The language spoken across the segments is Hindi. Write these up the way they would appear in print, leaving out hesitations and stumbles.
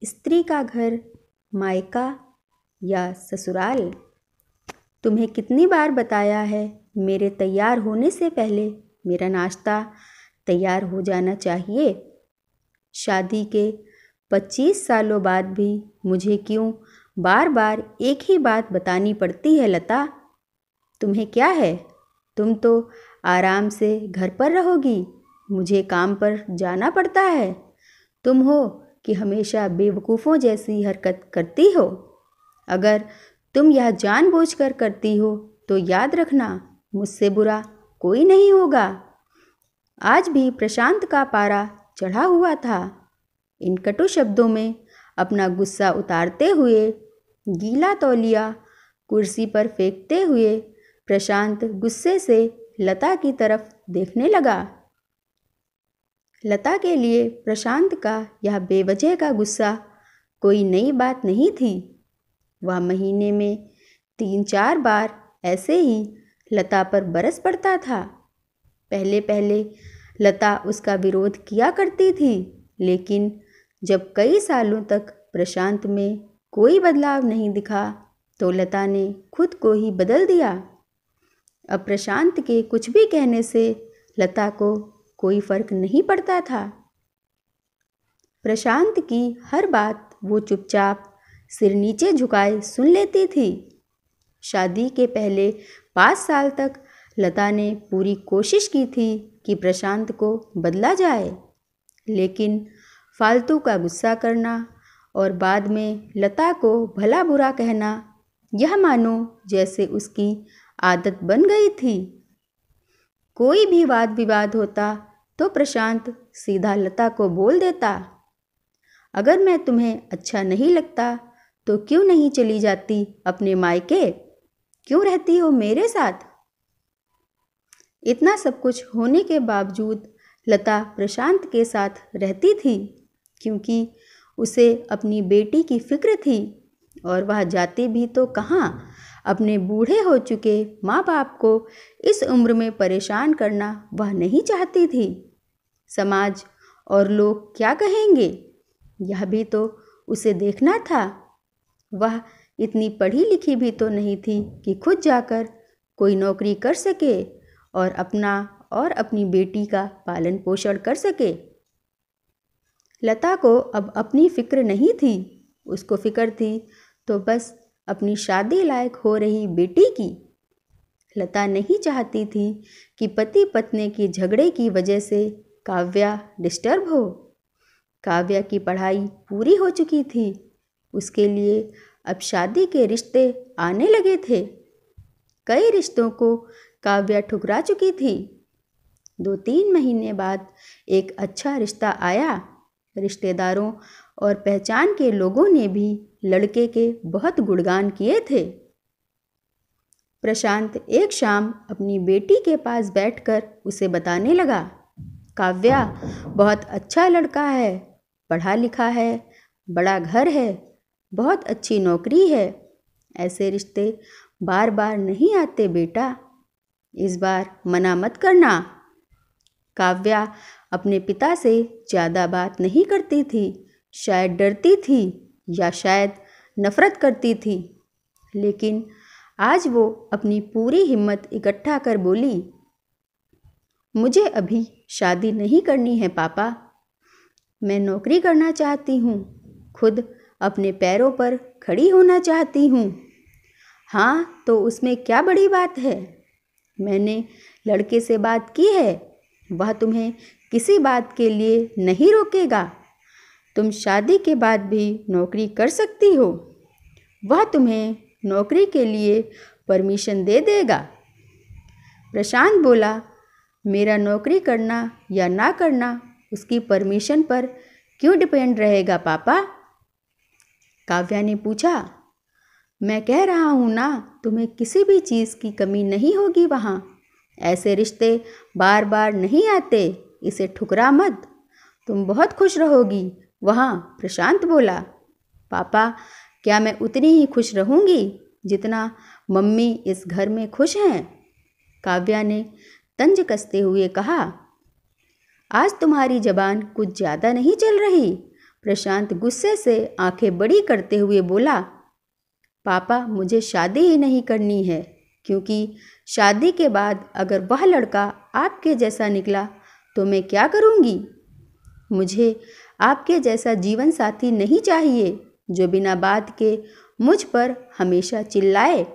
स्त्री का घर मायका या ससुराल। तुम्हें कितनी बार बताया है मेरे तैयार होने से पहले मेरा नाश्ता तैयार हो जाना चाहिए। शादी के 25 सालों बाद भी मुझे क्यों बार बार एक ही बात बतानी पड़ती है लता? तुम्हें क्या है? तुम तो आराम से घर पर रहोगी, मुझे काम पर जाना पड़ता है। तुम हो कि हमेशा बेवकूफ़ों जैसी हरकत करती हो। अगर तुम यह जानबूझकर करती हो तो याद रखना, मुझसे बुरा कोई नहीं होगा। आज भी प्रशांत का पारा चढ़ा हुआ था। इन कटु शब्दों में अपना गुस्सा उतारते हुए, गीला तौलिया कुर्सी पर फेंकते हुए प्रशांत गुस्से से लता की तरफ देखने लगा। लता के लिए प्रशांत का यह बेवजह का गुस्सा कोई नई बात नहीं थी। वह महीने में 3-4 बार ऐसे ही लता पर बरस पड़ता था। पहले पहले लता उसका विरोध किया करती थी, लेकिन जब कई सालों तक प्रशांत में कोई बदलाव नहीं दिखा तो लता ने खुद को ही बदल दिया। अब प्रशांत के कुछ भी कहने से लता को कोई फर्क नहीं पड़ता था। प्रशांत की हर बात वो चुपचाप सिर नीचे झुकाए सुन लेती थी। शादी के पहले 5 साल तक लता ने पूरी कोशिश की थी कि प्रशांत को बदला जाए, लेकिन फालतू का गुस्सा करना और बाद में लता को भला बुरा कहना, यह मानो जैसे उसकी आदत बन गई थी। कोई भी वाद विवाद होता तो प्रशांत सीधा लता को बोल देता, अगर मैं तुम्हें अच्छा नहीं लगता तो क्यों नहीं चली जाती अपने मायके? क्यों रहती हो मेरे साथ? इतना सब कुछ होने के बावजूद लता प्रशांत के साथ रहती थी, क्योंकि उसे अपनी बेटी की फिक्र थी और वह जाती भी तो कहाँ, अपने बूढ़े हो चुके माँ बाप को इस उम्र में परेशान करना वह नहीं चाहती थी। समाज और लोग क्या कहेंगे, यह भी तो उसे देखना था। वह इतनी पढ़ी लिखी भी तो नहीं थी कि खुद जाकर कोई नौकरी कर सके और अपना और अपनी बेटी का पालन पोषण कर सके। लता को अब अपनी फिक्र नहीं थी, उसको फिक्र थी तो बस अपनी शादी लायक हो रही बेटी की। लता नहीं चाहती थी कि पति पत्नी की झगड़े की वजह से काव्या डिस्टर्ब हो। काव्या की पढ़ाई पूरी हो चुकी थी, उसके लिए अब शादी के रिश्ते आने लगे थे। कई रिश्तों को काव्या ठुकरा चुकी थी। 2-3 महीने बाद एक अच्छा रिश्ता आया। रिश्तेदारों और पहचान के लोगों ने भी लड़के के बहुत गुणगान किए थे। प्रशांत एक शाम अपनी बेटी के पास बैठकर उसे बताने लगा, काव्या बहुत अच्छा लड़का है, पढ़ा लिखा है, बड़ा घर है, बहुत अच्छी नौकरी है। ऐसे रिश्ते बार बार नहीं आते बेटा, इस बार मना मत करना। काव्या अपने पिता से ज़्यादा बात नहीं करती थी, शायद डरती थी या शायद नफरत करती थी, लेकिन आज वो अपनी पूरी हिम्मत इकट्ठा कर बोली, मुझे अभी शादी नहीं करनी है पापा, मैं नौकरी करना चाहती हूँ, खुद अपने पैरों पर खड़ी होना चाहती हूँ। हाँ तो उसमें क्या बड़ी बात है? मैंने लड़के से बात की है, वह तुम्हें किसी बात के लिए नहीं रोकेगा। तुम शादी के बाद भी नौकरी कर सकती हो, वह तुम्हें नौकरी के लिए परमिशन दे देगा। प्रशांत बोला, मेरा नौकरी करना या ना करना उसकी परमिशन पर क्यों डिपेंड रहेगा पापा? काव्या ने पूछा। मैं कह रहा हूँ ना, तुम्हें किसी भी चीज़ की कमी नहीं होगी वहाँ। ऐसे रिश्ते बार बार नहीं आते, इसे ठुकरा मत, तुम बहुत खुश रहोगी वहाँ। प्रशांत बोला, पापा क्या मैं उतनी ही खुश रहूँगी जितना मम्मी इस घर में खुश हैं? काव्या ने तंज कसते हुए कहा, आज तुम्हारी जबान कुछ ज़्यादा नहीं चल रही? प्रशांत गुस्से से आंखें बड़ी करते हुए बोला, पापा मुझे शादी ही नहीं करनी है, क्योंकि शादी के बाद अगर वह लड़का आपके जैसा निकला तो मैं क्या करूँगी। मुझे आपके जैसा जीवन साथी नहीं चाहिए जो बिना बात के मुझ पर हमेशा चिल्लाए।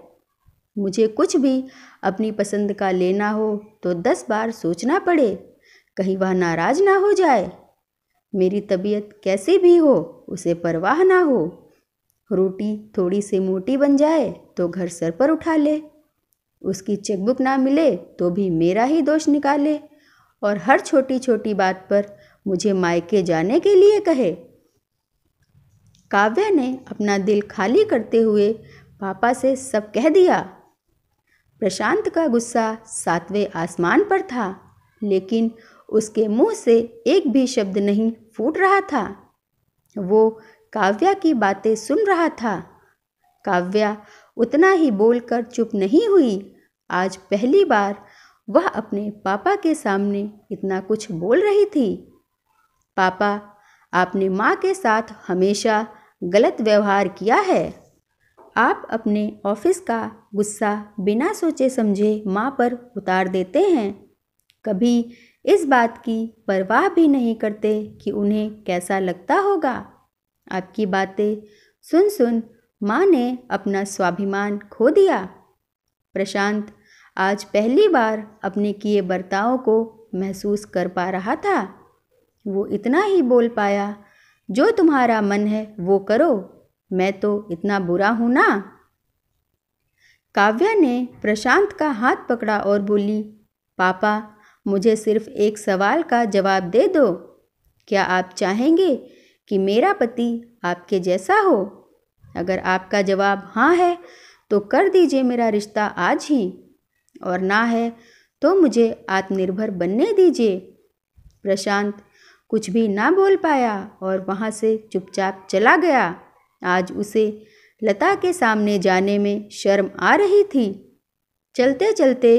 मुझे कुछ भी अपनी पसंद का लेना हो तो 10 बार सोचना पड़े, कहीं वह नाराज ना हो जाए। मेरी तबीयत कैसी भी हो उसे परवाह ना हो। रोटी थोड़ी सी मोटी बन जाए तो घर सर पर उठा ले, उसकी चेकबुक ना मिले तो भी मेरा ही दोष निकाले और हर छोटी छोटी बात पर मुझे मायके जाने के लिए कहे। काव्या ने अपना दिल खाली करते हुए पापा से सब कह दिया। प्रशांत का गुस्सा 7वें आसमान पर था, लेकिन उसके मुंह से एक भी शब्द नहीं फूट रहा था। वो काव्या की बातें सुन रहा था। काव्या उतना ही बोलकर चुप नहीं हुई। आज पहली बार वह अपने पापा के सामने इतना कुछ बोल रही थी। पापा, आपने माँ के साथ हमेशा गलत व्यवहार किया है। आप अपने ऑफिस का गुस्सा बिना सोचे समझे माँ पर उतार देते हैं। कभी इस बात की परवाह भी नहीं करते कि उन्हें कैसा लगता होगा। आपकी बातें सुन सुन माँ ने अपना स्वाभिमान खो दिया। प्रशांत आज पहली बार अपने किए बर्ताव को महसूस कर पा रहा था। वो इतना ही बोल पाया, जो तुम्हारा मन है वो करो, मैं तो इतना बुरा हूँ ना। काव्या ने प्रशांत का हाथ पकड़ा और बोली, पापा मुझे सिर्फ एक सवाल का जवाब दे दो। क्या आप चाहेंगे कि मेरा पति आपके जैसा हो? अगर आपका जवाब हाँ है तो कर दीजिए मेरा रिश्ता आज ही, और ना है तो मुझे आत्मनिर्भर बनने दीजिए। प्रशांत कुछ भी ना बोल पाया और वहाँ से चुपचाप चला गया। आज उसे लता के सामने जाने में शर्म आ रही थी। चलते चलते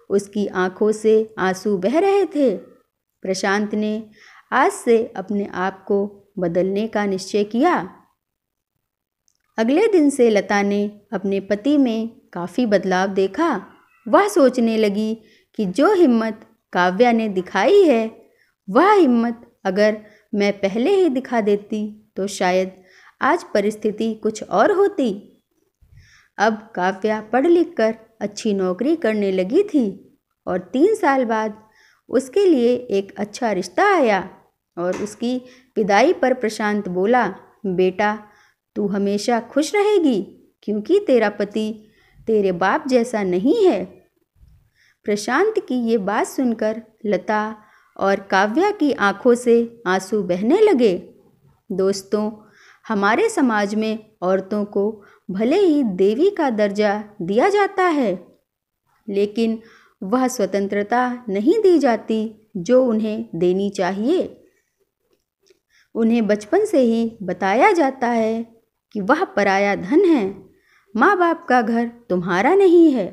उसकी आंखों से आंसू बह रहे थे। प्रशांत ने आज से अपने आप को बदलने का निश्चय किया। अगले दिन से लता ने अपने पति में काफ़ी बदलाव देखा। वह सोचने लगी कि जो हिम्मत काव्या ने दिखाई है, वह हिम्मत अगर मैं पहले ही दिखा देती तो शायद आज परिस्थिति कुछ और होती। अब काव्या पढ़ लिख कर अच्छी नौकरी करने लगी थी और 3 साल बाद उसके लिए एक अच्छा रिश्ता आया और उसकी विदाई पर प्रशांत बोला, बेटा तू हमेशा खुश रहेगी क्योंकि तेरा पति तेरे बाप जैसा नहीं है। प्रशांत की ये बात सुनकर लता और काव्या की आंखों से आंसू बहने लगे। दोस्तों, हमारे समाज में औरतों को भले ही देवी का दर्जा दिया जाता है, लेकिन वह स्वतंत्रता नहीं दी जाती जो उन्हें देनी चाहिए। उन्हें बचपन से ही बताया जाता है कि वह पराया धन है। माँ बाप का घर तुम्हारा नहीं है,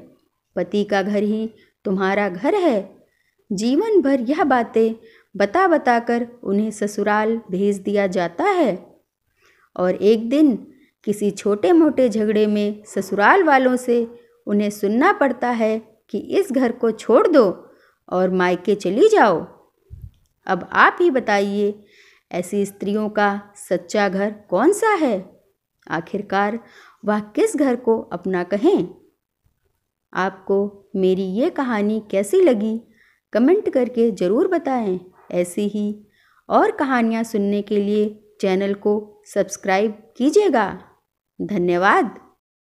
पति का घर ही तुम्हारा घर है। जीवन भर यह बातें बता बता कर उन्हें ससुराल भेज दिया जाता है और एक दिन किसी छोटे मोटे झगड़े में ससुराल वालों से उन्हें सुनना पड़ता है कि इस घर को छोड़ दो और मायके चली जाओ। अब आप ही बताइए, ऐसी स्त्रियों का सच्चा घर कौन सा है? आखिरकार वह किस घर को अपना कहें? आपको मेरी ये कहानी कैसी लगी कमेंट करके ज़रूर बताएं। ऐसी ही और कहानियाँ सुनने के लिए चैनल को सब्सक्राइब कीजिएगा। धन्यवाद।